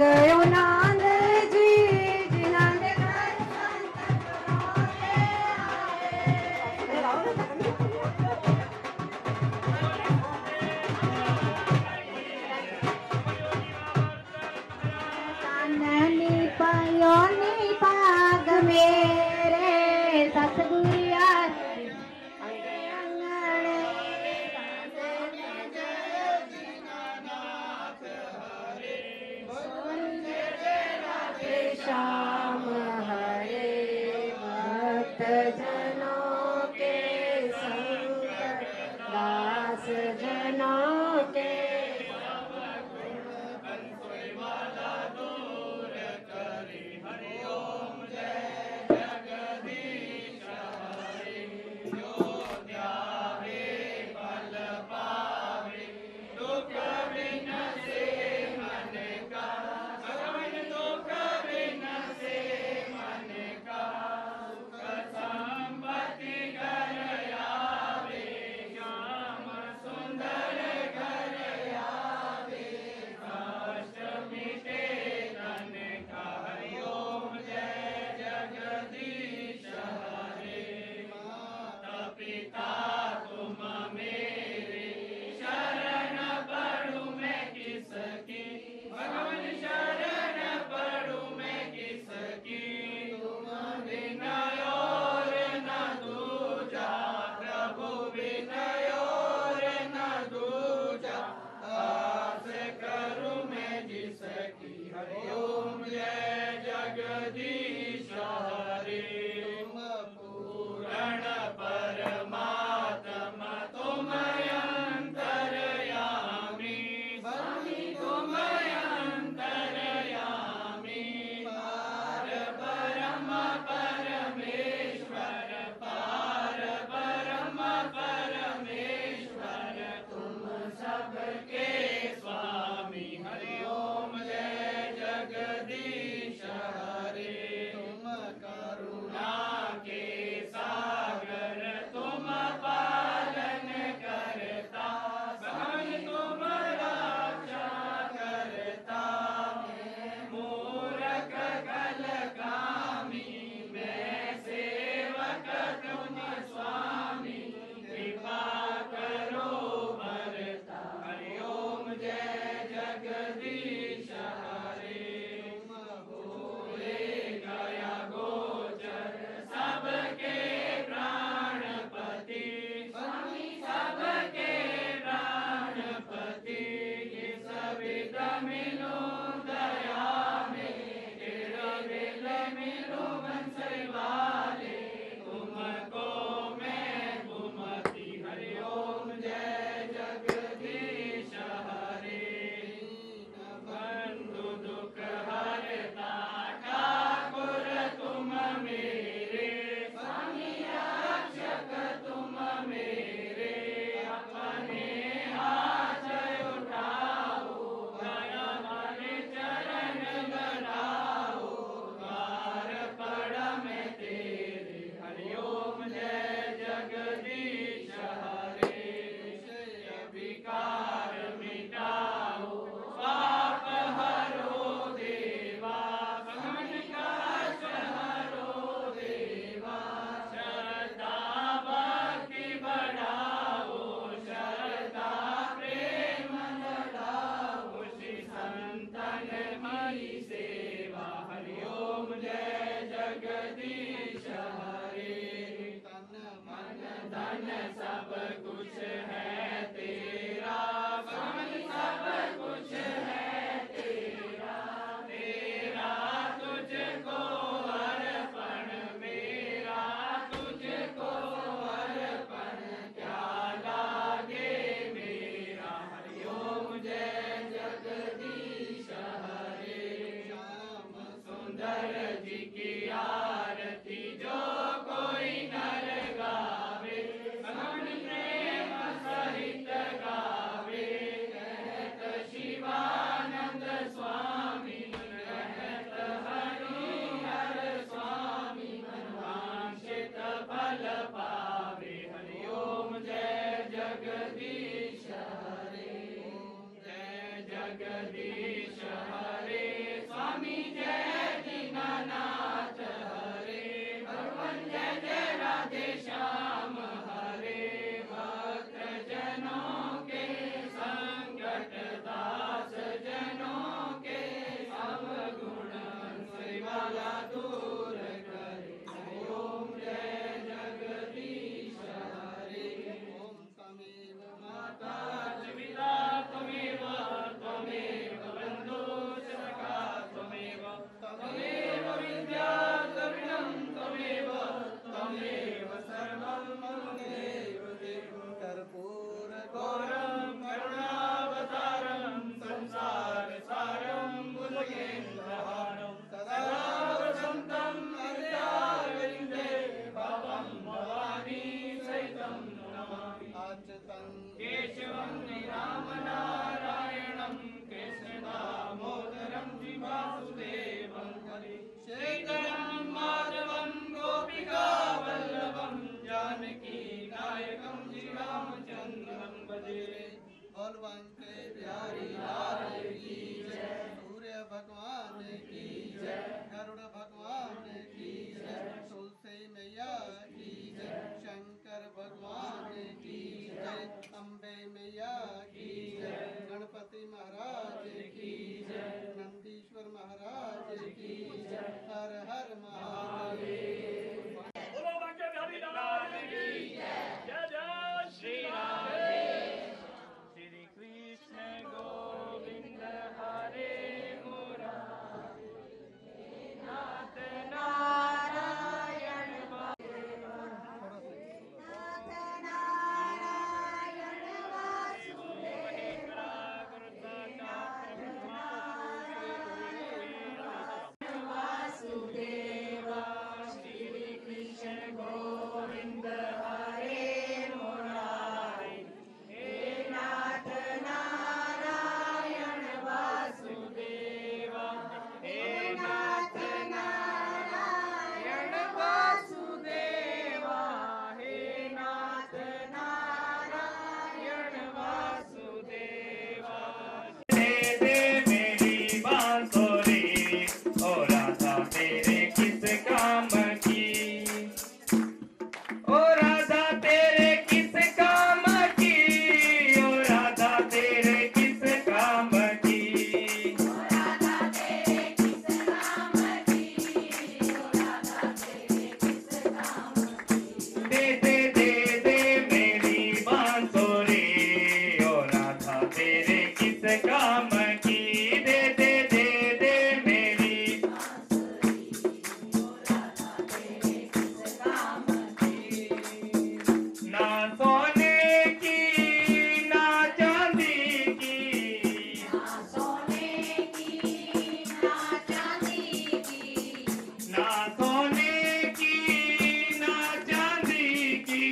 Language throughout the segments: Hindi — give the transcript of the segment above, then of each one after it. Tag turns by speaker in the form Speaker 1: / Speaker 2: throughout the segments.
Speaker 1: गयो नांद जी जिनंद कर संत रोले काननी पयोनी पाग मेरे सतगुरिया श्याम हरे भक्त जनों के संग दास जनों के
Speaker 2: राधे श्याम हरे भक्त जनों के संकट दास जनों के सब गुण वाला दूर करे। ओम जय जगदीश हरे। ओम त्वमेव माता च पिता त्वमेव त्वमेव बन्धु च सखा त्वमेव त्वमेव विद्या द्रविणं त्वमेव त्वमेव सर्वं मम देव देव। कर्पूर गौरं करुणावतारं संसार सारं भुजगेन्द्रहारं सदा वसन्तं हृदयारविन्दे भवं भवानी सहितं नमामि। अच्युतं केशवं रामनारायणं कृष्णदामोदरं वासुदेवं हरे। श्रीधरं माधवं गोपिकावल्लभं जानकी नायकं श्रीरामचन्द्रं भजे। बलवंते बिहारी लाल की जय। सूर्य भगवान की जय। गरुड़ भगवान की जय। तुलसी मैया की जय। शंकर भगवान की जय। अम्बे मैया की जय। गणपति महाराज की जय। नंदीश्वर महाराज की जय। हर हर महादेव।
Speaker 3: बोलो बांके बिहारी लाल की जय जय श्री राम। श्री कृष्ण गोविंद हरे मुरारी नाथ नारायण
Speaker 1: वासुदेवा श्री कृष्ण गोविंद हरे मुरारी। हे नाथ नारायण वासुदेवा। हे नाथ नारायण वासुदेवा। हे नाथ नारायण वासुदेवा।
Speaker 3: दे दे मेरी बांसुरी ओ राधा तेरे किस काम की। ओ राधा तेरे किस काम की। ओ राधा तेरे किस काम की। दे दे दे दे मेरी बांसुरी ओ राधा तेरे किस काम की। दे दे दे दे मेरी ना सोने की ना चांदी की। ना सोने की ना चांदी की।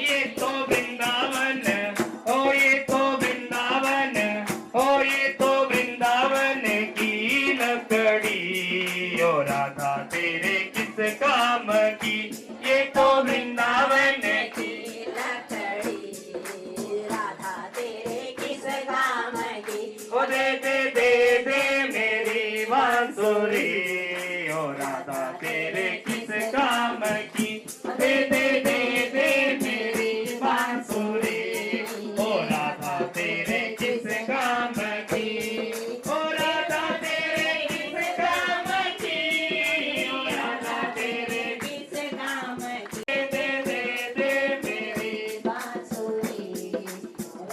Speaker 3: ये तो वृंदावन ओ ये तो वृंदावन ओ ये तो वृंदावन की लकड़ी। ओ राधा तेरे किस काम की। ये तो वृंदावन की
Speaker 1: राधा तेरे किस काम की।
Speaker 3: ओ दे दे दे दे मेरी बांसुरी ओ राधा तेरे किस काम की। दे दे दे दे मेरी बांसुरी ओ राधा तेरे किस काम की। ओ राधा तेरे किस काम की। ओ राधा तेरे
Speaker 1: किस काम की।
Speaker 3: दे दे दे दे मेरी
Speaker 1: बांसुरी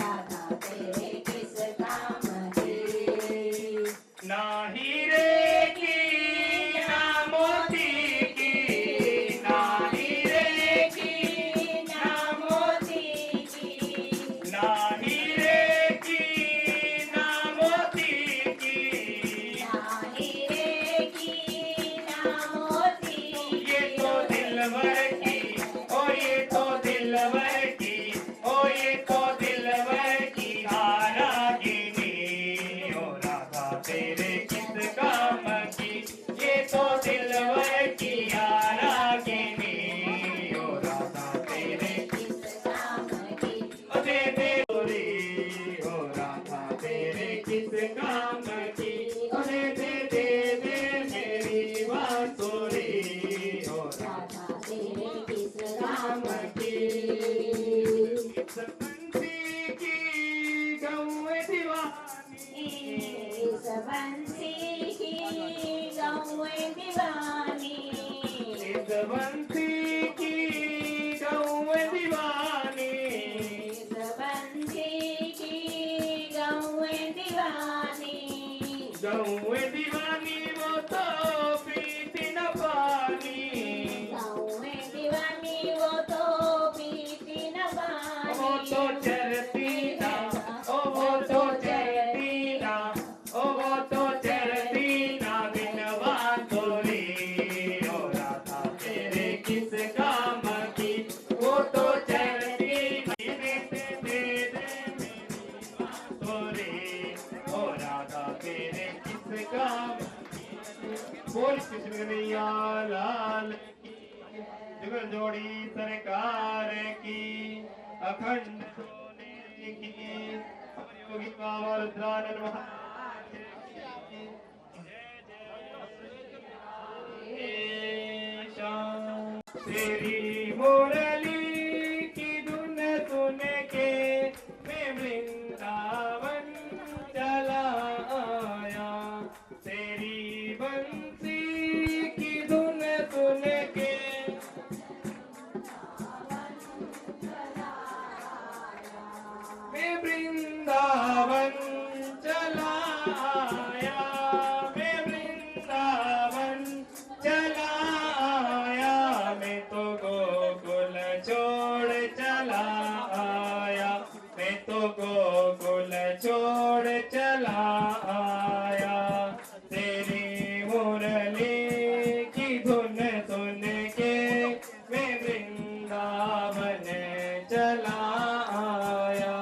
Speaker 1: राधा तेरे किस काम की।
Speaker 3: ना हीरे की ना मोती
Speaker 1: दीवानी
Speaker 3: इस बंसी की गौं दीवानी
Speaker 1: इस बंसी की गौं दीवानी
Speaker 3: गौं दीवानी वो तो पीती न पानी
Speaker 1: गौं दीवानी वो तो पीती न पानी
Speaker 3: वो तो चरती ना ओ वो तो चरती ना ओ वो तो चरती ना बिन बांसुरी ओ राधा तेरे किस काम की वो तो चरती ना दे मेरी बांसुरी ओ राधा तेरे किस काम बोल कृष्ण कन्हैया लाल जुगल जोड़ी सरकार की अखंड सोने की योगी बाबा रुद्रानंद महाराज की जय श्याम। तेरी मुरली की धुन सुन के मैं वृंदावन चला आया तेरी बंसी की धुन सुन के मैं वृंदावन चला आया मैं वृंदावन चला आया मैं तो गोकुल छोड़ चला आया मैं तो गोकुल छोड़ चला आया तेरी मुरली की धुन सुन के मैं वृंदावन चला आया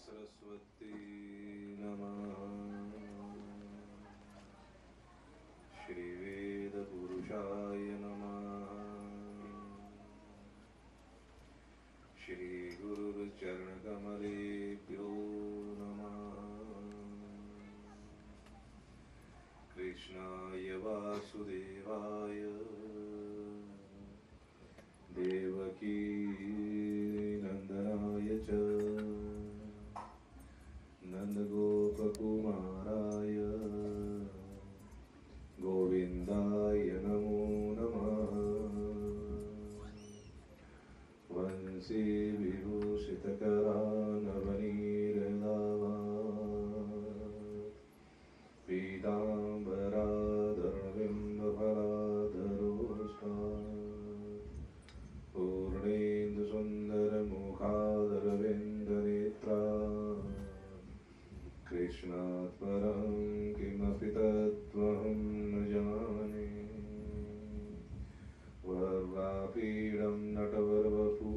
Speaker 4: सरस्वती नमः। श्री वेद पुरुषाय नमः। श्री गुरुचरण कमलेभ्यो नमः। कृष्णाय वासुदेवाय देवकी नंदनाय च नन्दगोपकुमाराय गोविन्दाय नमो नमः। वंशी विभूषितकरानवनीरदावा पीताम्बराधरबिम्बफलाधरोष्ठा पूर्णेन्दुसुन्दरमुखादरविन्दनेत्रा कृष्णात् परं किमपि तत्त्वं न जाने। वर्वापीडं नटवर्वपु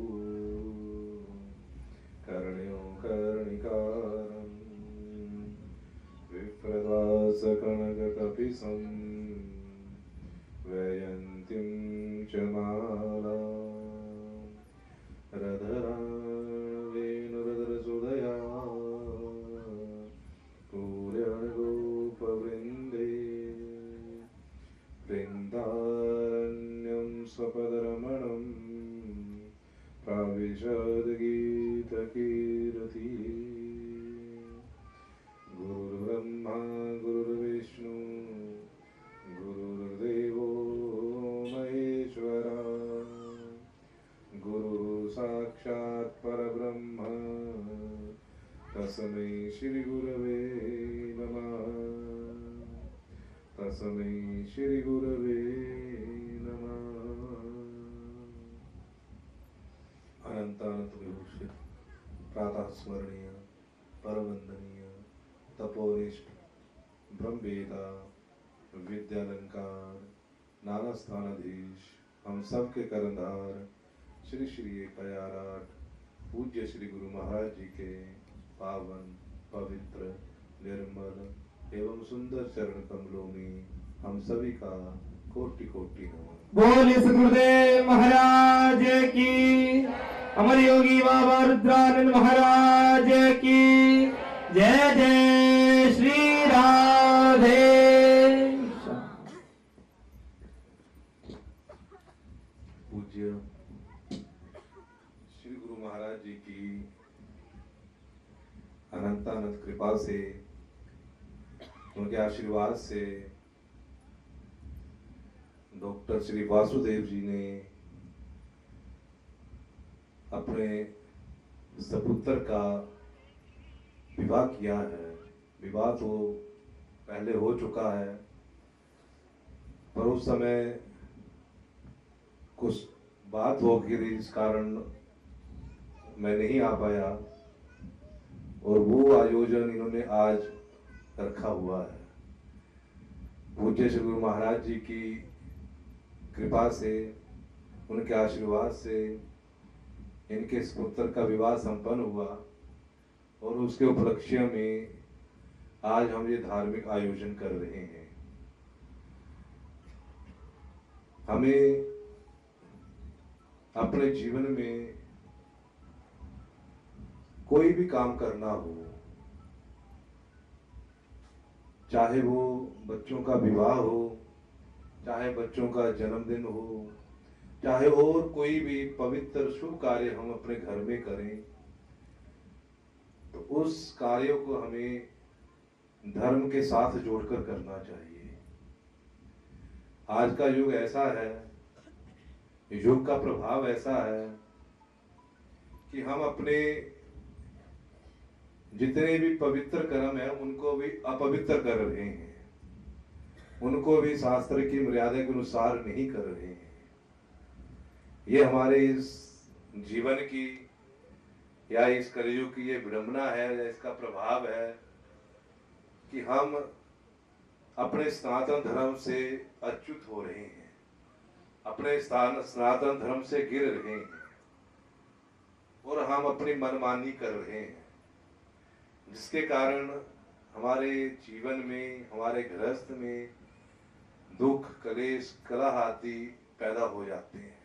Speaker 4: कीर्ति। गुरुर्ब्रह्मा गुरुर्विष्णु गुरुर्देवो महेश्वरा। गुरु साक्षात् परब्रह्म तस्मै श्री गुरवे नमः। तस्मै श्री गुरवे नमः। अनंतानंत विभूषित प्रातः स्मरणीय परवंदनीय तपोनिष्ठ ब्रह्मवेदा विद्यालंकार नाना स्थानाधीश हम सब के कर्णधार श्री श्री 108 पूज्य श्री गुरु महाराज जी के पावन पवित्र निर्मल एवं सुंदर चरण कमलों में हम सभी का कोटि कोटि नमन।
Speaker 3: बोलिए सद्गुरुदेव महाराज की, अमर योगी बाबा रुद्रानंद महाराज की जय। जय श्री राधे।
Speaker 4: पूज्य श्री गुरु महाराज जी की अनंतानंत कृपा से, उनके आशीर्वाद से डॉक्टर श्री वासुदेव जी ने अपने सपुत्र का विवाह किया है। विवाह तो पहले हो चुका है, पर उस समय कुछ बात हो गई थी जिस कारण मैं नहीं आ पाया, और वो आयोजन इन्होंने आज रखा हुआ है। पूज्य श्री गुरु महाराज जी की कृपा से, उनके आशीर्वाद से इनके पुत्र का विवाह संपन्न हुआ, और उसके उपलक्ष्य में आज हम ये धार्मिक आयोजन कर रहे हैं। हमें अपने जीवन में कोई भी काम करना हो, चाहे वो बच्चों का विवाह हो, चाहे बच्चों का जन्मदिन हो, चाहे और कोई भी पवित्र शुभ कार्य हम अपने घर में करें, तो उस कार्यों को हमें धर्म के साथ जोड़कर करना चाहिए। आज का युग ऐसा है, युग का प्रभाव ऐसा है कि हम अपने जितने भी पवित्र कर्म है उनको भी अपवित्र कर रहे हैं, उनको भी शास्त्र की मर्यादा के अनुसार नहीं कर रहे हैं। ये हमारे इस जीवन की या इस कलयुग की ये विडंबना है, या इसका प्रभाव है कि हम अपने सनातन धर्म से अच्युत हो रहे हैं, अपने सनातन धर्म से गिर रहे हैं, और हम अपनी मनमानी कर रहे हैं, जिसके कारण हमारे जीवन में, हमारे गृहस्थ में दुख, कलेश, कलह आदि पैदा हो जाते हैं।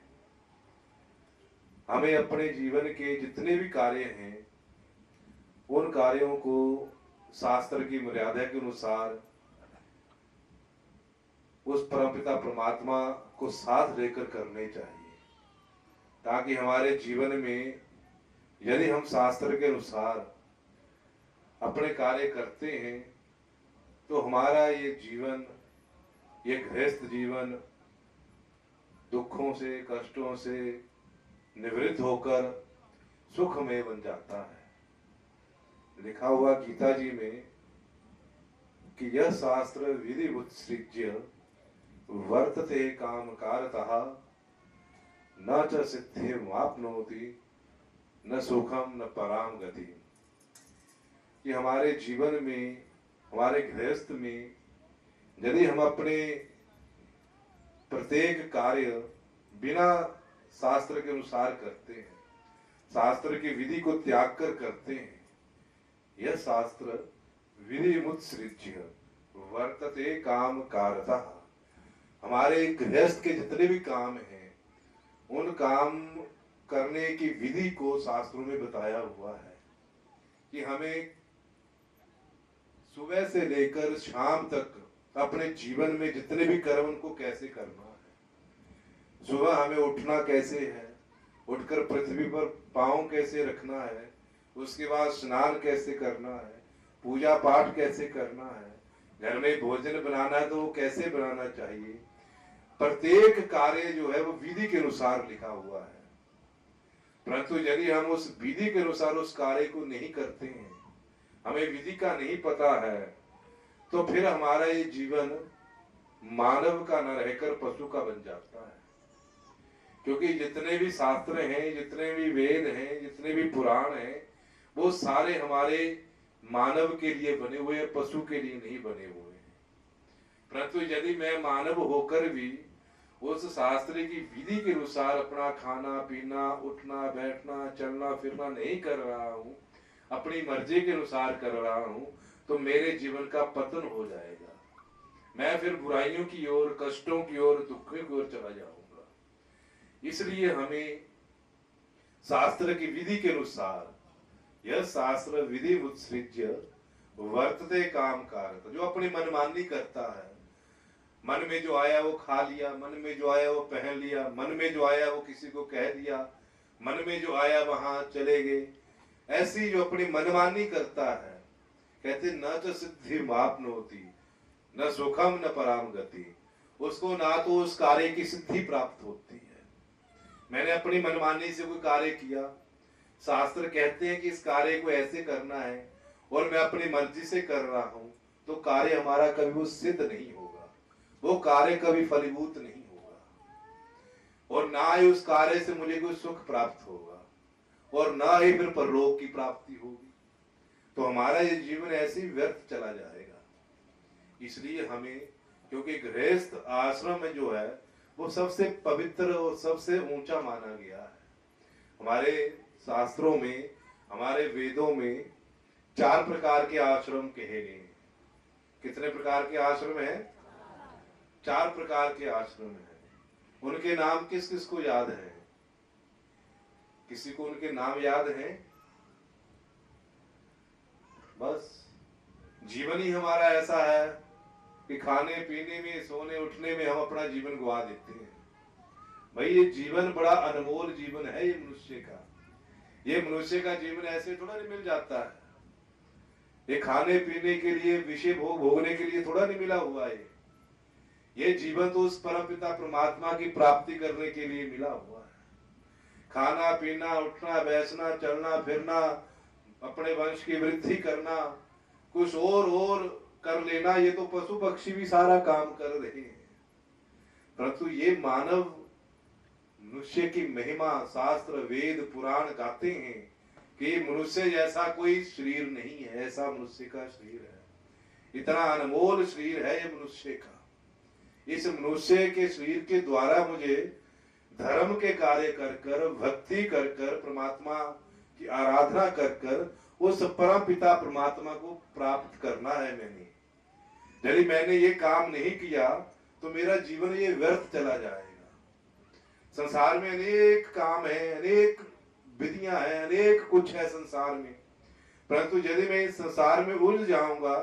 Speaker 4: हमें अपने जीवन के जितने भी कार्य हैं, उन कार्यों को शास्त्र की मर्यादा के अनुसार उस परमपिता परमात्मा को साथ लेकर करने चाहिए, ताकि हमारे जीवन में यदि हम शास्त्र के अनुसार अपने कार्य करते हैं तो हमारा ये जीवन, ये गृहस्थ जीवन दुखों से, कष्टों से निवृत्त होकर सुखमय बन जाता है। लिखा हुआ गीता जी में कि यह शास्त्र विधि उत्सृज्य वर्तते काम कारतः न च सिद्धिमाप्नोति न सुखम न पराम गति। कि हमारे जीवन में, हमारे गृहस्थ में यदि हम अपने प्रत्येक कार्य बिना शास्त्र के अनुसार करते हैं, शास्त्र की विधि को त्याग कर करते हैं, यह शास्त्र विधि मुत्सृज्य वर्तते काम कारतः। हमारे गृहस्थ के जितने भी काम हैं, उन काम करने की विधि को शास्त्रों में बताया हुआ है कि हमें सुबह से लेकर शाम तक अपने जीवन में जितने भी कर्म उनको कैसे करना है। सुबह हमें उठना कैसे है, उठकर पृथ्वी पर पांव कैसे रखना है, उसके बाद स्नान कैसे करना है, पूजा पाठ कैसे करना है, घर में भोजन बनाना है तो वो कैसे बनाना चाहिए, प्रत्येक कार्य जो है वो विधि के अनुसार लिखा हुआ है। परंतु यदि हम उस विधि के अनुसार उस कार्य को नहीं करते हैं, हमें विधि का नहीं पता है, तो फिर हमारा ये जीवन मानव का न रहकर पशु का बन जाता है। क्योंकि जितने भी शास्त्र हैं, जितने भी वेद हैं, जितने भी पुराण हैं, वो सारे हमारे मानव के लिए बने हुए हैं, पशु के लिए नहीं बने हुए हैं। परंतु यदि मैं मानव होकर भी उस शास्त्र की विधि के अनुसार अपना खाना पीना, उठना बैठना, चलना फिरना नहीं कर रहा हूँ, अपनी मर्जी के अनुसार कर रहा हूँ, तो मेरे जीवन का पतन हो जाएगा। मैं फिर बुराइयों की ओर, कष्टों की ओर, दुखों की ओर चला जाऊंगा। इसलिए हमें शास्त्र की विधि के अनुसार, यह शास्त्र विधि उत्सृज्य वर्तते काम कारक, जो अपनी मनमानी करता है, मन में जो आया वो खा लिया, मन में जो आया वो पहन लिया, मन में जो आया वो किसी को कह दिया, मन में जो आया वहां चले गए, ऐसी जो अपनी मनमानी करता है, कहते न तो सिद्धि मापनोति न सुखम न पराम गति, उसको ना तो उस कार्य की सिद्धि प्राप्त होती है। मैंने अपनी मनमानी से कोई कार्य किया, शास्त्र कहते हैं कि इस कार्य को ऐसे करना है, और मैं अपनी मर्जी से कर रहा हूं, तो कार्य हमारा कभी वो सिद्ध नहीं होगा, वो कार्य कभी फलीभूत नहीं होगा, और ना ही उस कार्य से मुझे कोई सुख प्राप्त होगा, और ना ही फिर परलोक की प्राप्ति होगी। तो हमारा ये जीवन ऐसे ही व्यर्थ चला जाएगा। इसलिए हमें, क्योंकि गृहस्थ आश्रम में जो है वो सबसे पवित्र और सबसे ऊंचा माना गया है। हमारे शास्त्रों में, हमारे वेदों में 4 प्रकार के आश्रम कहे गए हैं। कितने प्रकार के आश्रम हैं? 4 प्रकार के आश्रम हैं। उनके नाम किस किस को याद है? किसी को उनके नाम याद हैं? बस जीवन ही हमारा ऐसा है कि खाने पीने में, सोने उठने में हम अपना जीवन गवा देते हैं। भाई ये जीवन बड़ा अनमोल जीवन है, ये मनुष्य का। ये मनुष्य का जीवन ऐसे थोड़ा नहीं मिल जाता है। ये खाने पीने के लिए, विषय भोग भोगने के लिए थोड़ा नहीं मिला हुआ है। ये जीवन तो उस परमपिता परमात्मा की प्राप्ति करने के लिए मिला हुआ है। खाना पीना, उठना बैठना, चलना फिरना, अपने वंश की वृद्धि करना, कुछ और कर लेना, ये तो पशु पक्षी भी सारा काम कर रहे हैं। परंतु ये मानव मनुष्य की महिमा शास्त्र वेद पुराण गाते हैं कि मनुष्य जैसा कोई शरीर नहीं है, ऐसा मनुष्य का शरीर है। इतना अनमोल शरीर है ये मनुष्य का। इस मनुष्य के शरीर के द्वारा मुझे धर्म के कार्य कर कर, भक्ति कर कर, परमात्मा की आराधना कर कर उस परम पिता परमात्मा को प्राप्त करना है। यदि मैंने ये काम नहीं किया तो मेरा जीवन ये व्यर्थ चला जाएगा। संसार में अनेक काम है, अनेक विधियां हैं, अनेक कुछ है संसार में, परंतु यदि मैं इस संसार में उलझ जाऊंगा,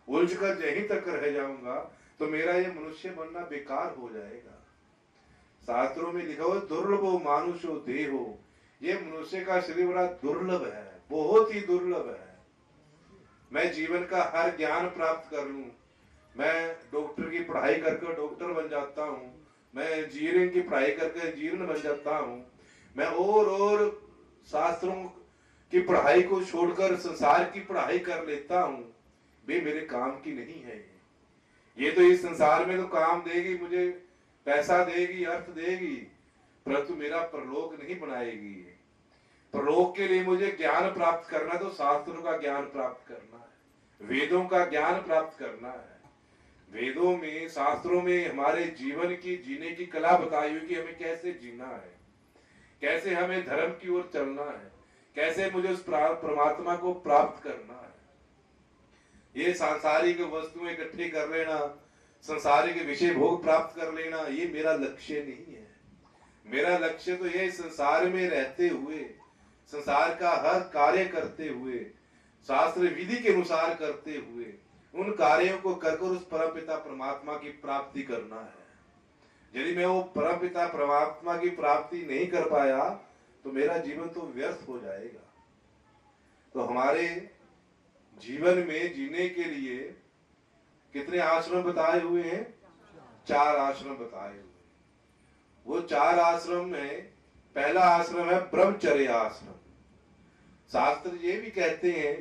Speaker 4: उलझ कर यहीं तक रह जाऊंगा, तो मेरा ये मनुष्य बनना बेकार हो जाएगा। शास्त्रों में लिखा हुआ दुर्लभो मानुषो देहो, ये मनुष्य का शरीर बड़ा दुर्लभ है, बहुत ही दुर्लभ है। मैं जीवन का हर ज्ञान प्राप्त कर लूं, मैं डॉक्टर की पढ़ाई करके डॉक्टर बन जाता हूँ, मैं इंजीनियरिंग की पढ़ाई करके इंजीनियर बन जाता हूँ, मैं और शास्त्रों की पढ़ाई को छोड़कर संसार की पढ़ाई कर लेता हूँ, वे मेरे काम की नहीं है। ये तो इस संसार में तो काम देगी, मुझे पैसा देगी, अर्थ देगी, परंतु मेरा परलोक नहीं बनाएगी। परलोक के लिए मुझे ज्ञान प्राप्त करना, तो शास्त्रों का ज्ञान प्राप्त करना है, वेदों का ज्ञान प्राप्त करना है। वेदों में, शास्त्रों में हमारे जीवन की जीने की कला बताई हुई कि हमें कैसे जीना है, कैसे हमें धर्म की ओर चलना है, कैसे मुझे उस परमात्मा को प्राप्त करना है। ये सांसारिक वस्तुएं इकट्ठी कर लेना, संसारिक विषय भोग प्राप्त कर लेना, ये मेरा लक्ष्य नहीं है। मेरा लक्ष्य तो ये संसार में रहते हुए, संसार का हर कार्य करते हुए, शास्त्र विधि के अनुसार करते हुए, उन कार्यों को कर उस परमपिता परमात्मा की प्राप्ति करना है। यदि मैं वो परमपिता परमात्मा की प्राप्ति नहीं कर पाया तो मेरा जीवन तो व्यर्थ हो जाएगा। तो हमारे जीवन में जीने के लिए कितने आश्रम बताए हुए हैं? 4 आश्रम बताए हुए हैं। वो 4 आश्रम में पहला आश्रम है ब्रह्मचर्य आश्रम। शास्त्र ये भी कहते हैं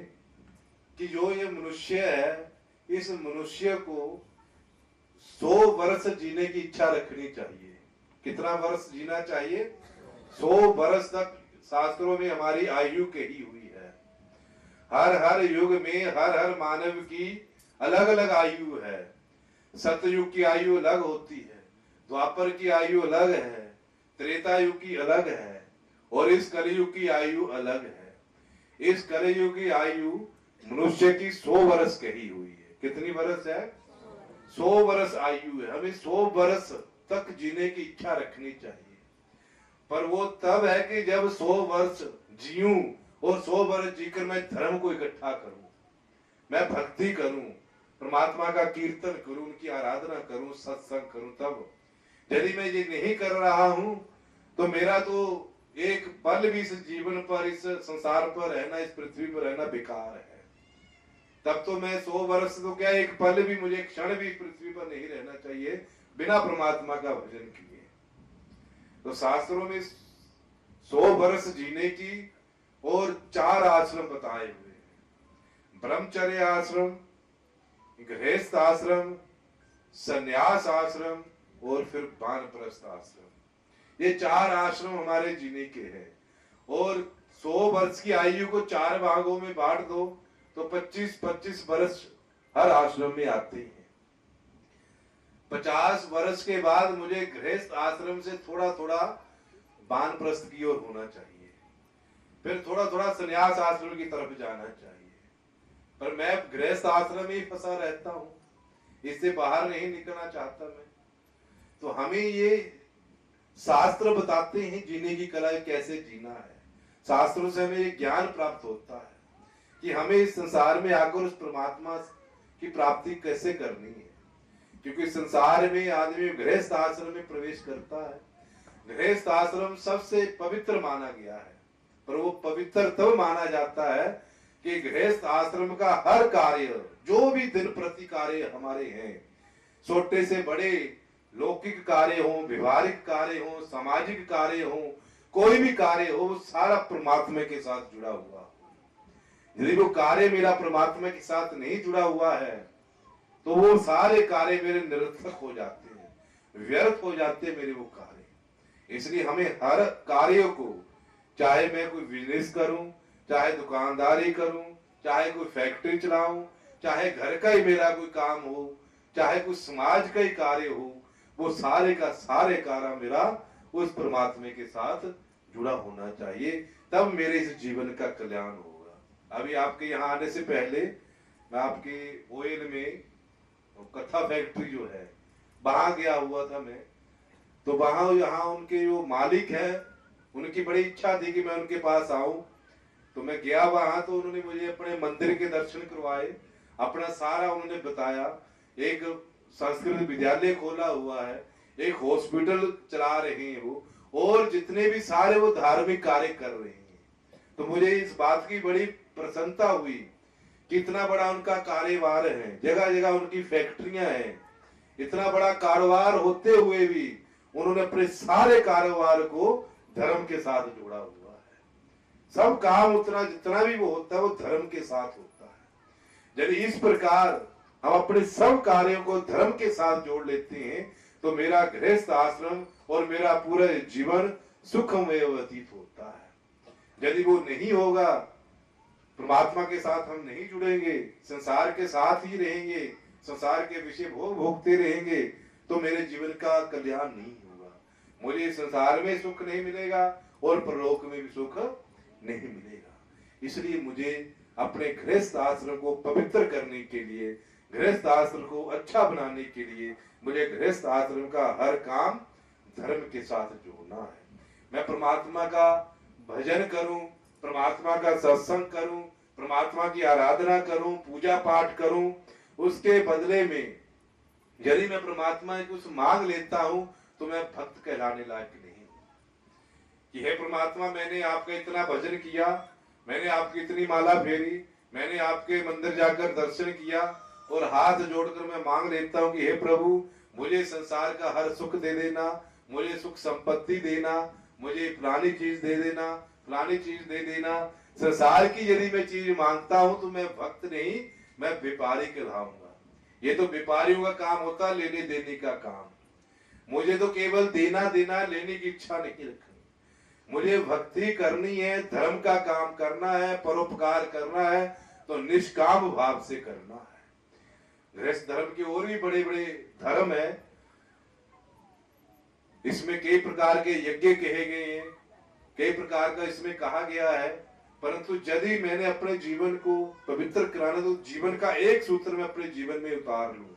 Speaker 4: कि जो ये मनुष्य है, इस मनुष्य को 100 वर्ष जीने की इच्छा रखनी चाहिए। कितना वर्ष जीना चाहिए? 100 वर्ष तक शास्त्रों में हमारी आयु कही हुई है। हर युग में हर मानव की अलग अलग आयु है। सतयुग की आयु अलग होती है, द्वापर की आयु अलग है, त्रेता युग की अलग है, और इस कलयुग की आयु अलग है। इस कलयुग की आयु मनुष्य की 100 वर्ष कही हुई है। कितनी वर्ष है? 100 वर्ष आयु है। हमें 100 वर्ष तक जीने की इच्छा रखनी चाहिए, पर वो तब है कि जब 100 वर्ष जीऊं और 100 वर्ष जीकर मैं धर्म को इकट्ठा करूं, मैं भक्ति करूं, परमात्मा का कीर्तन करूं, उनकी आराधना करूं, सत्संग करूं। तब यदि मैं ये नहीं कर रहा हूं तो मेरा तो एक पल भी इस जीवन पर, इस संसार पर रहना, इस पृथ्वी पर रहना बेकार है। तब तो मैं 100 वर्ष तो क्या, एक पल भी, मुझे एक क्षण भी इस पृथ्वी पर नहीं रहना चाहिए बिना परमात्मा का भजन किए। तो शास्त्रों में 100 वर्ष जीने की और 4 आश्रम बताए हुए हैं। ब्रह्मचर्य आश्रम, गृहस्थ आश्रम, संन्यास आश्रम और फिर वानप्रस्थ आश्रम। ये 4 आश्रम हमारे जीने के हैं। और 100 वर्ष की आयु को 4 भागों में बांट दो तो 25-25 वर्ष हर आश्रम में आते हैं। 50 वर्ष के बाद मुझे गृहस्थ आश्रम से थोड़ा थोड़ा वानप्रस्थ की ओर होना चाहिए, फिर थोड़ा थोड़ा संन्यास आश्रम की तरफ जाना चाहिए। पर मैं गृहस्थ आश्रम में ही फंसा रहता हूं, इससे बाहर नहीं निकलना चाहता मैं। तो हमें ये शास्त्र बताते हैं जीने की कला कैसे जीना है। शास्त्रों से हमें ये ज्ञान प्राप्त होता है कि हमें इस संसार में आकर उस परमात्मा की प्राप्ति कैसे करनी है। क्योंकि संसार में आदमी गृहस्थ आश्रम में प्रवेश करता है। गृहस्थ आश्रम सबसे पवित्र माना गया है, पर वो पवित्र तब माना जाता है कि गृहस्थ आश्रम का हर कार्य, जो भी दिन प्रति कार्य हमारे हैं, छोटे से बड़े लौकिक कार्य हो, व्यवहारिक कार्य हो, सामाजिक कार्य हो, कोई भी कार्य हो, वो सारा परमात्मा के साथ जुड़ा हुआ हो। यदि वो कार्य मेरा परमात्मा के साथ नहीं जुड़ा हुआ है तो वो सारे कार्य मेरे निरर्थक हो जाते हैं, व्यर्थ हो जाते हैं मेरे वो कार्य। इसलिए हमें हर कार्य को, चाहे मैं कोई बिजनेस करूं, चाहे दुकानदारी करूं, चाहे कोई फैक्ट्री चलाऊं, चाहे घर का ही मेरा कोई काम हो, चाहे कोई समाज का ही कार्य हो, वो सारे का सारे कार्य मेरा उस परमात्मा के साथ जुड़ा होना चाहिए। तब मेरे इस जीवन का कल्याण होगा। अभी आपके यहाँ आने से पहले मैं आपके ओयल में कथा फैक्ट्री जो है वहां गया हुआ था मैं। तो वहां यहाँ उनके जो मालिक है, उनकी बड़ी इच्छा थी कि मैं उनके पास आऊं। तो मैं गया वहां, तो उन्होंने मुझे अपने मंदिर के दर्शन करवाए, अपना सारा उन्होंने बताया। एक संस्कृत विद्यालय खोला हुआ है, एक हॉस्पिटल चला रहे हैं वो, और जितने भी सारे वो धार्मिक कार्य कर रहे हैं। तो मुझे इस बात की बड़ी प्रसन्नता हुई कि इतना बड़ा उनका कारोबार है, जगह जगह उनकी फैक्ट्रियां हैं। इतना बड़ा कारोबार होते हुए भी उन्होंने अपने सारे कारोबार को धर्म के साथ जोड़ा हुआ है। सब काम उतना जितना भी वो होता है वो धर्म के साथ होता है। यदि इस प्रकार हम अपने सब कार्यों को धर्म के साथ जोड़ लेते हैं तो मेरा गृहस्थ आश्रम और मेरा पूरा जीवन सुखमय व्यतीत होता है। यदि वो नहीं होगा, परमात्मा के साथ हम नहीं जुड़ेंगे, संसार के साथ ही रहेंगे, संसार के विषय भोग भोगते रहेंगे, तो मेरे जीवन का कल्याण नहीं होगा। मुझे संसार में सुख नहीं मिलेगा और परलोक में भी सुख नहीं मिलेगा। इसलिए मुझे अपने गृहस्थ आश्रम को पवित्र करने के लिए, गृहस्थ आश्रम को अच्छा बनाने के लिए मुझे गृहस्थ आश्रम का हर काम धर्म के साथ जोड़ना है। मैं परमात्मा का भजन करूं, परमात्मा का सत्संग करूं, परमात्मा की आराधना करूं, पूजा पाठ करूं। उसके बदले में यदि मैं परमात्मा की कुछ मांग लेता हूं तो मैं भक्त कहलाने लायक नहीं हूं। कि हे परमात्मा, मैंने आपका इतना भजन किया, मैंने आपकी इतनी माला फेरी, मैंने आपके मंदिर जाकर दर्शन किया और हाथ जोड़कर मैं मांग लेता हूँ कि हे प्रभु, मुझे संसार का हर सुख दे देना, मुझे सुख संपत्ति देना, मुझे फलानी चीज दे देना, फलानी चीज दे देना। संसार की यदि मैं चीज मांगता हूं तो मैं भक्त नहीं, मैं व्यापारी कहलाऊंगा। ये तो व्यापारियों का काम होता है, लेने देने का काम। मुझे तो केवल देना देना, लेने की इच्छा नहीं रखनी। मुझे भक्ति करनी है, धर्म का काम करना है, परोपकार करना है तो निष्काम भाव से करना है। गृहस्थ धर्म के और भी बड़े बड़े धर्म है, इसमें कई प्रकार के यज्ञ कहे गए हैं, कई प्रकार का इसमें कहा गया है। परंतु यदि मैंने अपने जीवन को पवित्र कराना तो जीवन का एक सूत्र मैं अपने जीवन में उतार लूं,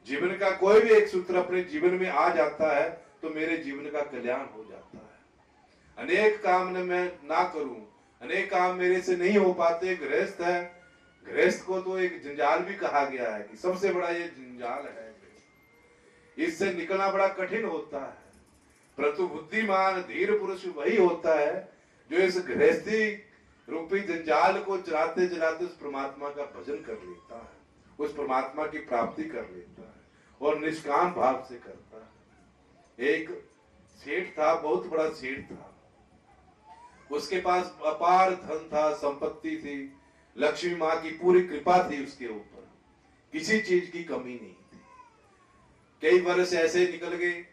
Speaker 4: जीवन का कोई भी एक सूत्र अपने जीवन में आ जाता है तो मेरे जीवन का कल्याण हो जाता है। अनेक काम न मैं ना करूं, अनेक काम मेरे से नहीं हो पाते। गृहस्थ है, गृहस्थ को तो एक जंजाल भी कहा गया है कि सबसे बड़ा ये जंजाल है, इससे निकलना बड़ा कठिन होता है। परंतु बुद्धिमान धीर पुरुष वही होता है जो इस गृहस्थी रूपी जंजाल को चलाते चलाते उस परमात्मा का भजन कर लेता है, उस परमात्मा की प्राप्ति कर लेता है और निष्काम भाव से करता है। एक सेठ था, बहुत बड़ा सेठ था, उसके पास अपार धन था, संपत्ति थी, लक्ष्मी माँ की पूरी कृपा थी उसके ऊपर, किसी चीज की कमी नहीं थी। कई वर्ष ऐसे निकल गए।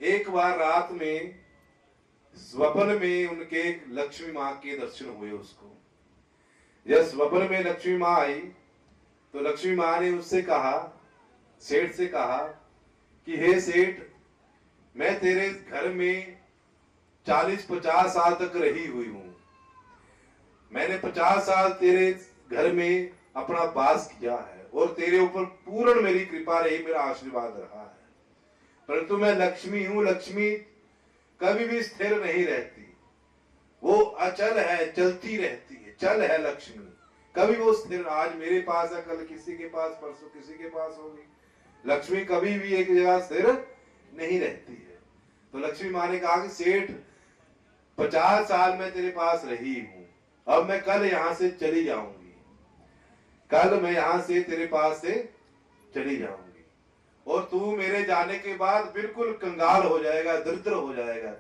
Speaker 4: एक बार रात में स्वप्न में उनके लक्ष्मी माँ के दर्शन हुए उसको। जब स्वप्न में लक्ष्मी माँ आई तो लक्ष्मी माँ ने उससे कहा, सेठ से कहा कि हे सेठ, मैं तेरे घर में 40-50 साल तक रही हुई हूं, मैंने 50 साल तेरे घर में अपना वास किया है और तेरे ऊपर पूर्ण मेरी कृपा रही, मेरा आशीर्वाद रहा है। परंतु मैं लक्ष्मी हूं, लक्ष्मी कभी भी स्थिर नहीं रहती, वो अचल है, चलती रहती है, चल है लक्ष्मी, कभी वो स्थिर, आज मेरे पास है, कल किसी के पास, परसों किसी के पास होगी। लक्ष्मी कभी भी एक जगह स्थिर नहीं रहती है। तो लक्ष्मी माँ ने कहा कि सेठ, 50 साल मैं तेरे पास रही हूं, अब मैं कल यहां से चली जाऊंगी, कल मैं यहां से तेरे पास से चली जाऊंगी और तू मेरे जाने के बाद बिल्कुल कंगाल हो जाएगा, दरिद्र हो जाएगा।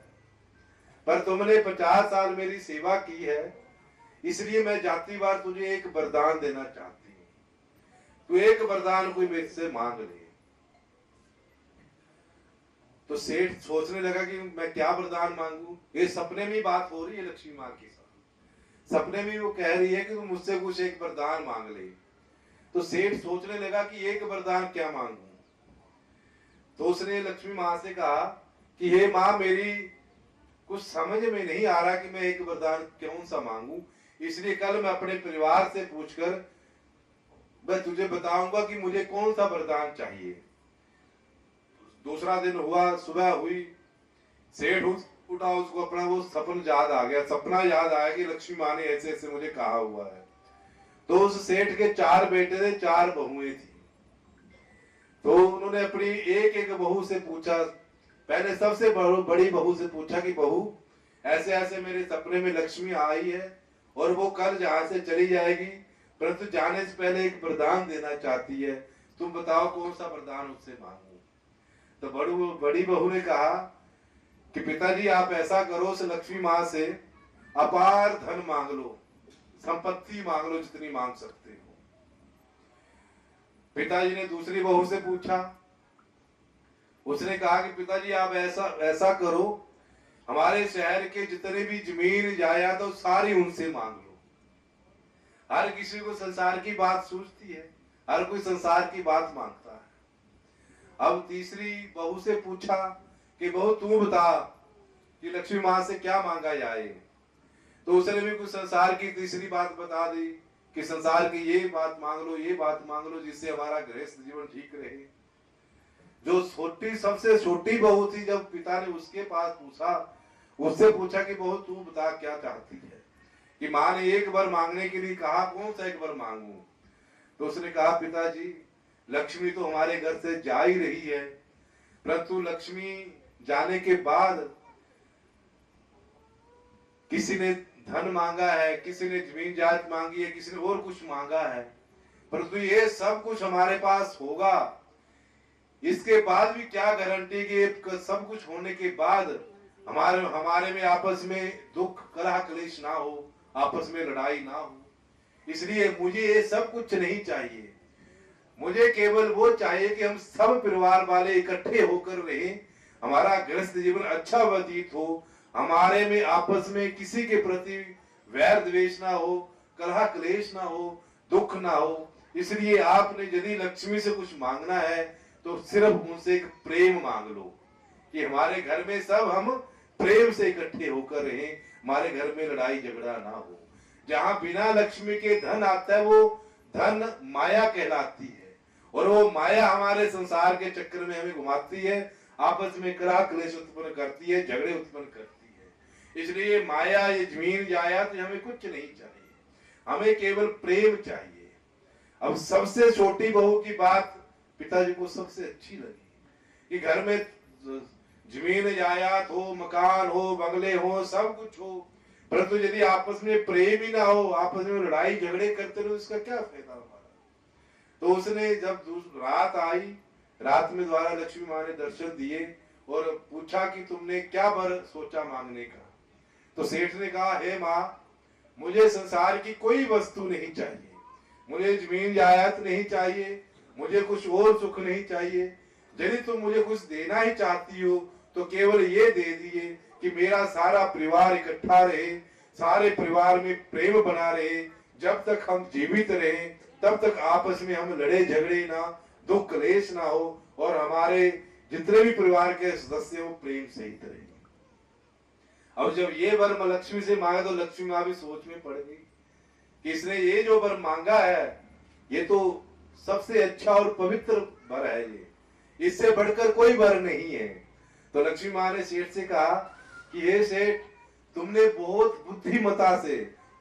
Speaker 4: पर तुमने 50 साल मेरी सेवा की है, इसलिए मैं जाती बार तुझे एक वरदान देना चाहती हूँ, तू एक वरदान कोई मेरे से मांग ले। तो सेठ सोचने लगा कि मैं क्या वरदान मांगू। ये सपने में बात हो रही है लक्ष्मी माँ के साथ, सपने में वो कह रही है कि तुम मुझसे कुछ एक वरदान मांग ले। तो सेठ सोचने लगा कि एक वरदान क्या मांगू। तो उसने लक्ष्मी माँ से कहा कि हे माँ, मेरी कुछ समझ में नहीं आ रहा कि मैं एक वरदान कौन सा मांगू, इसलिए कल मैं अपने परिवार से पूछकर मैं तुझे बताऊंगा कि मुझे कौन सा वरदान चाहिए। दूसरा दिन हुआ, सुबह हुई, सेठ उठा, उसको अपना वो सपन याद आ गया, सपना याद आया कि लक्ष्मी माँ ने ऐसे ऐसे मुझे कहा हुआ है। तो उस सेठ के 4 बेटे थे, 4 बहुएं थी। तो उन्होंने अपनी एक एक बहू से पूछा, पहले सबसे बड़ी बहू से पूछा कि बहू, ऐसे ऐसे मेरे सपने में लक्ष्मी आई है और वो कल जहां से चली जाएगी, परंतु जाने से पहले एक वरदान देना चाहती है, तुम बताओ कौन सा वरदान उससे मांगू। तो बड़ी बहू ने कहा कि पिताजी, आप ऐसा करो, उस लक्ष्मी माँ से अपार धन मांग लो, संपत्ति मांग लो, जितनी मांग सकते हो। पिताजी ने दूसरी बहू से पूछा, उसने कहा कि पिताजी आप ऐसा करो, हमारे शहर के जितने भी जमीन जायदाद तो सारी उनसे मांग लो। हर किसी को संसार की बात सूझती है, हर कोई संसार की बात मांगता है। अब तीसरी बहू से पूछा कि बहू तू बता कि लक्ष्मी माँ से क्या मांगा जाए। तो उसने भी कुछ संसार की तीसरी बात बता दी कि संसार की ये बात मांग लो, ये बात मांग लो, जिससे हमारा गृहस्थ जीवन ठीक रहे। जो सबसे छोटी बहू थी, जब पिता ने उसके पास पूछा, उससे पूछा कि बहू तू बता क्या चाहती है, कि माँ ने एक बार मांगने के लिए कहा, कौन सा एक बार मांगू। तो उसने कहा, पिताजी लक्ष्मी तो हमारे घर से जा ही रही है, परंतु लक्ष्मी जाने के बाद किसी ने धन मांगा है, किसी ने जमीन जायदाद मांगी है, किसी ने और कुछ मांगा है, परंतु ये सब कुछ हमारे पास होगा। इसके बाद भी क्या गारंटी कि सब कुछ होने के बाद हमारे में आपस में दुख कलह क्लेश ना हो, आपस में लड़ाई ना हो। इसलिए मुझे ये सब कुछ नहीं चाहिए। मुझे केवल वो चाहिए कि हम सब परिवार वाले इकट्ठे होकर रहें, हमारा गृहस्थ जीवन अच्छा व्यतीत हो, हमारे में आपस में किसी के प्रति वैर द्वेष ना हो, कलह क्लेश ना हो, दुख ना हो। इसलिए आपने यदि लक्ष्मी से कुछ मांगना है तो सिर्फ उनसे एक प्रेम मांग लो कि हमारे घर में सब हम प्रेम से इकट्ठे होकर रहें, हमारे घर में लड़ाई झगड़ा ना हो। जहां बिना लक्ष्मी के धन आता है वो धन माया कहलाती है, और वो माया हमारे संसार के चक्कर में हमें घुमाती है, आपस में कलह क्लेश उत्पन्न करती है, झगड़े उत्पन्न करती है। इसलिए माया, ये जमीन जायदाद हमें कुछ नहीं चाहिए, हमें केवल प्रेम चाहिए। अब सबसे छोटी बहू की बात पिताजी को सबसे अच्छी लगी कि घर में जमीन जायदाद हो, मकान हो, बंगले हो, सब कुछ हो, परंतु यदि आपस में प्रेम ही ना हो, आपस में लड़ाई झगड़े करते रहो, इसका क्या फायदा हमारा। तो उसने जब रात आई, रात में द्वारा लक्ष्मी माँ ने दर्शन दिए और पूछा कि तुमने क्या वर सोचा मांगने का। तो सेठ ने कहा, हे माँ, मुझे संसार की कोई वस्तु नहीं चाहिए, मुझे जमीन जायदाद नहीं चाहिए, मुझे कुछ और सुख नहीं चाहिए। यदि तुम मुझे कुछ देना ही चाहती हो तो केवल ये दे दिए कि मेरा सारा परिवार इकट्ठा रहे, सारे परिवार में प्रेम बना रहे, जब तक हम जीवित रहे तब तक आपस में हम लड़े झगड़े ना, दुख क्लेश ना हो, और हमारे जितने भी परिवार के सदस्य हो प्रेम सहित रहे। अब जब ये वर लक्ष्मी से मांगा तो लक्ष्मी माँ भी सोच में पड़ गई कि इसने ये जो वर मांगा है ये तो सबसे अच्छा और पवित्र वर है, ये इससे बढ़कर कोई वर नहीं है। तो लक्ष्मी माँ ने सेठ से कहा कि हे सेठ, तुमने बहुत बुद्धिमता से,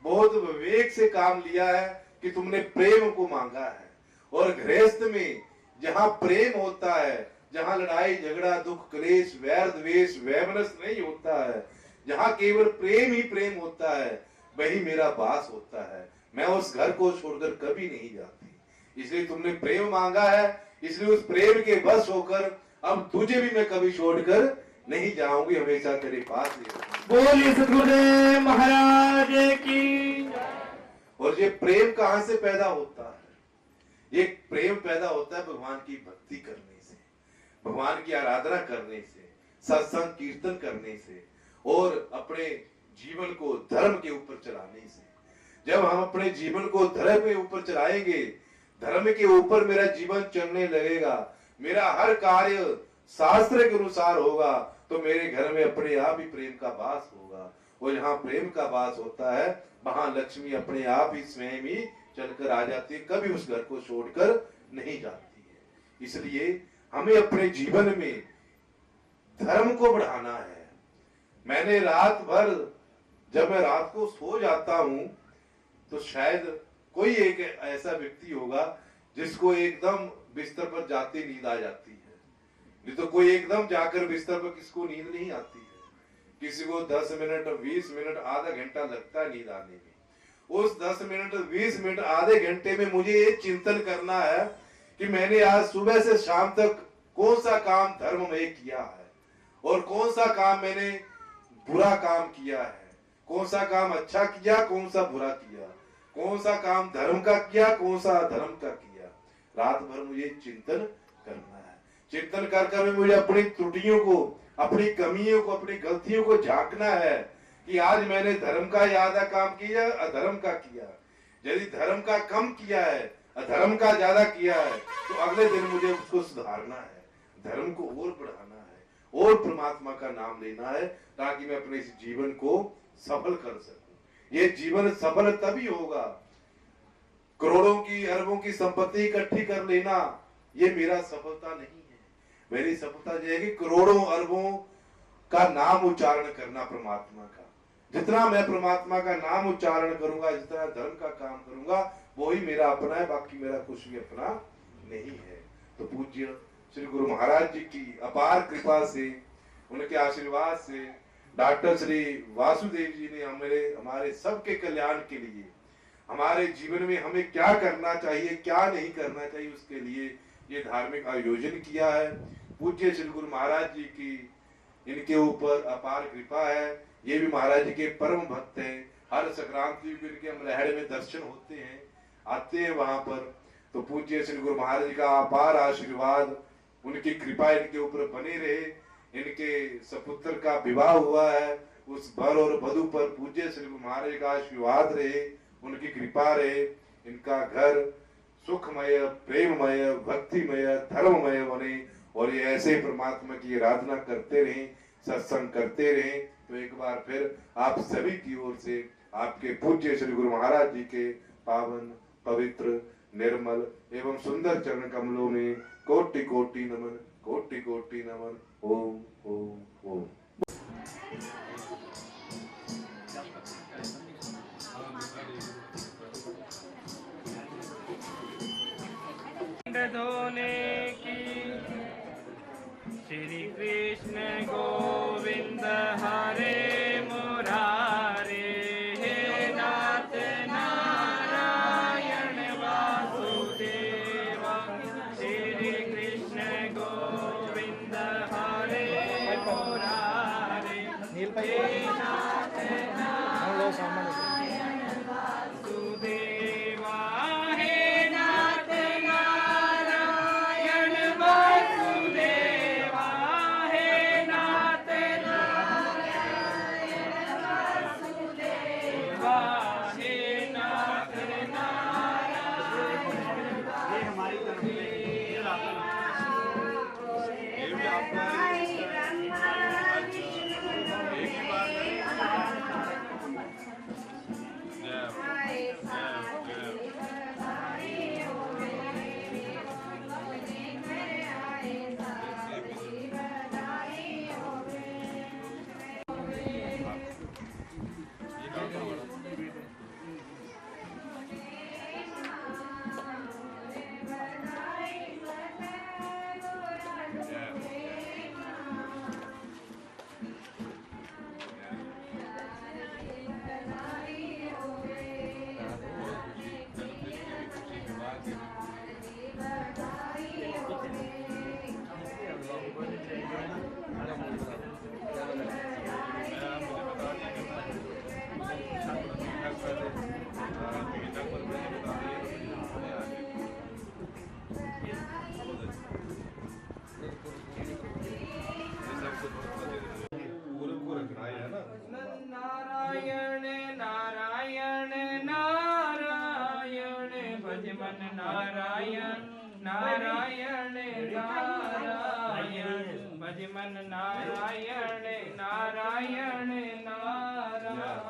Speaker 4: बहुत विवेक से काम लिया है कि तुमने प्रेम को मांगा है, और गृहस्थ में जहाँ प्रेम होता है, जहाँ लड़ाई झगड़ा दुख क्लेश वैर द्वेष वैमनस्य नहीं होता है, जहाँ केवल प्रेम ही प्रेम होता है, वही मेरा वास होता है। मैं उस घर को छोड़कर कभी नहीं जाती। इसलिए तुमने प्रेम मांगा है, इसलिए उस प्रेम के बस होकर अब तुझे भी मैं कभी छोड़कर नहीं जाऊंगी, हमेशा तेरे पास ही रहूंगी।
Speaker 3: बोलिए सतगुरुदेव महाराज की।
Speaker 4: और ये प्रेम कहां से पैदा होता है? ये प्रेम पैदा होता है भगवान की भक्ति करने से, भगवान की आराधना करने से, सत्संग कीर्तन करने से, और अपने जीवन को धर्म के ऊपर चलाने से। जब हम अपने जीवन को धर्म के ऊपर चलाएंगे, धर्म के ऊपर मेरा जीवन चलने लगेगा, मेरा हर कार्य शास्त्र के अनुसार होगा, तो मेरे घर में अपने आप ही प्रेम का वास होगा। और जहाँ प्रेम का वास होता है वहां लक्ष्मी अपने आप ही स्वयं ही चलकर आ जाती है, कभी उस घर को छोड़कर नहीं जाती है। इसलिए हमें अपने जीवन में धर्म को बढ़ाना है। मैंने रात भर, जब मैं रात को सो जाता हूं तो शायद कोई एक ऐसा व्यक्ति होगा जिसको एकदम बिस्तर पर जाते नींद आ जाती है, नहीं तो कोई एकदम जाकर बिस्तर पर किसको नींद नहीं आती है। किसी को 10 मिनट 20 मिनट आधा घंटा लगता है नींद आने में। उस 10 मिनट 20 मिनट आधे घंटे में मुझे ये चिंतन करना है कि मैंने आज सुबह से शाम तक कौन सा काम धर्म में किया है, और कौन सा काम मैंने बुरा काम किया है, कौन सा काम अच्छा किया, कौन सा बुरा किया, कौन सा काम धर्म का किया, कौन सा अधर्म का किया। रात भर मुझे चिंतन करना है। चिंतन कर कर मुझे अपनी त्रुटियों को, अपनी कमियों को, अपनी गलतियों को झांकना है कि आज मैंने धर्म का ज्यादा काम किया, अधर्म का किया। यदि धर्म का कम किया है, अधर्म का ज्यादा किया है, तो अगले दिन मुझे उसको सुधारना है, धर्म को और बढ़ाना है, और परमात्मा का नाम लेना है, ताकि मैं अपने इस जीवन को सफल कर सकूं। ये जीवन सफल तभी होगा। करोड़ों की अरबों की संपत्ति इकट्ठी कर लेना ये मेरा सफलता नहीं है। मेरी सफलता यह है कि करोड़ों अरबों का नाम उच्चारण करना परमात्मा का। जितना मैं परमात्मा का नाम उच्चारण करूंगा, जितना धर्म का काम करूंगा, वो ही मेरा अपना है, बाकी मेरा कुछ भी अपना नहीं है। तो पूज्य श्री गुरु महाराज जी की अपार कृपा से, उनके आशीर्वाद से डॉक्टर श्री वासुदेव जी ने हमारे सबके कल्याण के लिए, हमारे जीवन में हमें क्या करना चाहिए क्या नहीं करना चाहिए उसके लिए ये धार्मिक आयोजन किया है। पूज्य श्री गुरु महाराज जी की इनके ऊपर अपार कृपा है। ये भी महाराज जी के परम भक्त हैं। हर संक्रांति को इनके अमलहड़ में दर्शन होते हैं, आते हैं वहां पर। तो पूज्य श्री गुरु महाराज जी का अपार आशीर्वाद, उनकी कृपा इनके ऊपर बनी रहे। इनके सपुत्र का विवाह हुआ है, उस वर और वधू पर पूज्य श्री गुरु महाराज का आशीर्वाद रहे, उनकी कृपा रहे। इनका घर सुखमय, प्रेममय, भक्तिमय, धर्ममय बने और ये ऐसे परमात्मा की आराधना करते रहें, सत्संग करते रहें। तो एक बार फिर आप सभी की ओर से आपके पूज्य श्री गुरु महाराज जी के पावन, पवित्र, निर्मल एवं सुंदर चरण कमलों में कोटि कोटि नमन, कोटि कोटि नमन। ओम ओम ओम।
Speaker 2: धोने की श्री कृष्ण गोविंद हरे मुरारे, हे नाथ नारायण वासुदेव, श्री कृष्ण गोविंद हरे मुरारे, हे नाथ नारायण वासुदेव, हे नाथ नारायण वासुदेव, हे नाथ नारायण वासुदेव, हे नाथ नारायण। ये हमारी तरफ से ये भी आपका नारायण नारायण नारायण भजमन नारायण नारायण नारायण भजमन नारायण नारायण नारायण।